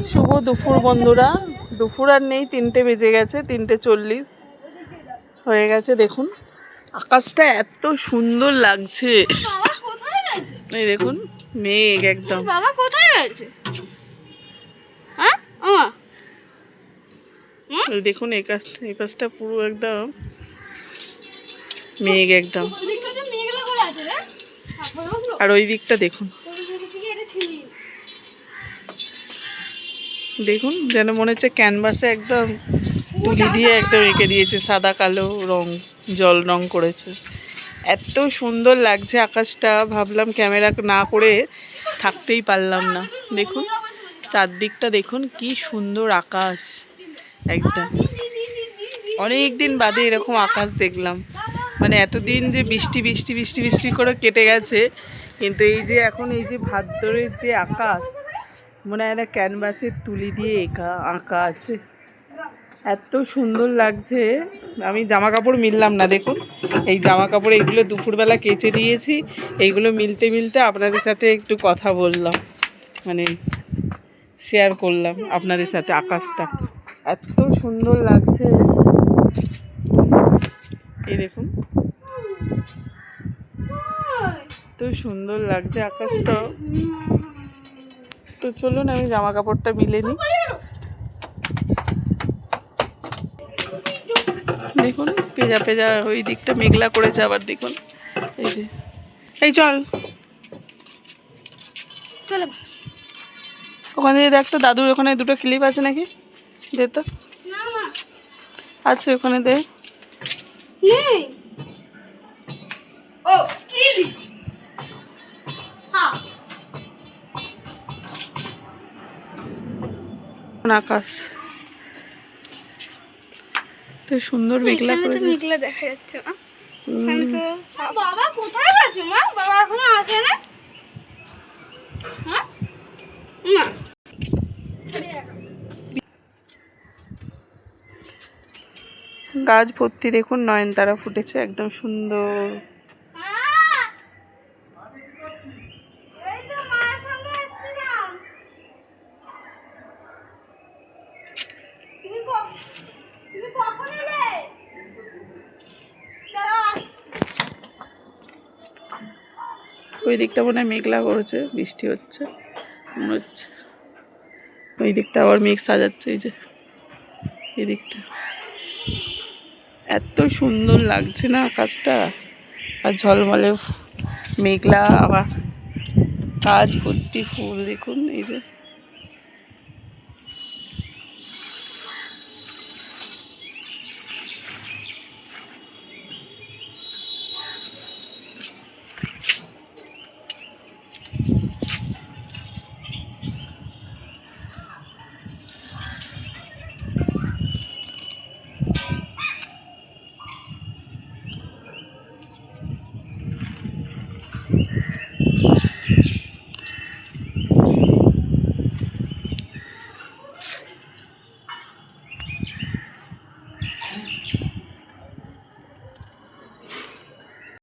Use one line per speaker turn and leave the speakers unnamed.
শুভ দুপুর বন্ধুরা। দুপুর আর নেই, 3টে বেজে গেছে, 3:40 হয়ে গেছে। দেখুন আকাশটা এত সুন্দর লাগছে। এই দেখুন মেঘ একদম।
বাবা কোথায় গেছে?
এই দেখুন এই পাশটা পুরো একদম মেঘ একদম। আর ওই দিকটা দেখুন, দেখুন যেন মনে হচ্ছে ক্যানভাসে একদম তুলি দিয়ে একদম এঁকে দিয়েছে, সাদা কালো রং, জল রং করেছে। এত সুন্দর লাগছে আকাশটা, ভাবলাম ক্যামেরা না করে থাকতেই পারলাম না। দেখুন চারদিকটা দেখুন কি সুন্দর আকাশ একদম। অনেক দিন বাদে এরকম আকাশ দেখলাম, মানে এতদিন যে বৃষ্টি বৃষ্টি বৃষ্টি বৃষ্টি করে কেটে গেছে, কিন্তু এই যে এখন এই যে ভাদ্রের যে আকাশ, মনে হয় না ক্যানভাসের তুলি দিয়ে আঁকা আছে। এত সুন্দর লাগছে। আমি জামা কাপড় মিললাম না, দেখুন এই জামা কাপড় এইগুলো দুপুরবেলা কেচে দিয়েছি, এইগুলো মিলতে মিলতে আপনাদের সাথে একটু কথা বললাম, মানে শেয়ার করলাম আপনাদের সাথে। আকাশটা এত সুন্দর লাগছে, এই দেখুন এত সুন্দর লাগছে আকাশটা। তো চলুন আমি জামা কাপড়টা মিলে নিই। দেখুন পেজা পেজা ওই দিকটা মেঘলা করেছে, আবার দেখুন এই যে। এই চল ওখানে দিয়ে দেখ তো, দাদুর ওখানে দুটো ক্লিপ আছে নাকি, দে তো। আছে ওখানে, দে। আকাশ তো সুন্দর মেঘলা করেছে,
মেঘলা দেখা যাচ্ছে না। বাবা কোথায় গেছে মা? বাবা এখনো আসে না।
গাছ ভর্তি দেখুন নয়নতারা ফুটেছে, একদম সুন্দর। ওই দিকটা মনে হয় মেঘলা করেছে, বৃষ্টি হচ্ছে মনে হচ্ছে। ওই দিকটা আবার মেঘ সাজাচ্ছে, এই যে এই দিকটা। এত সুন্দর লাগছে না আকাশটা, আর ঝলমলে মেঘলা, আবার গাছ ভর্তি ফুল দেখুন এই যে।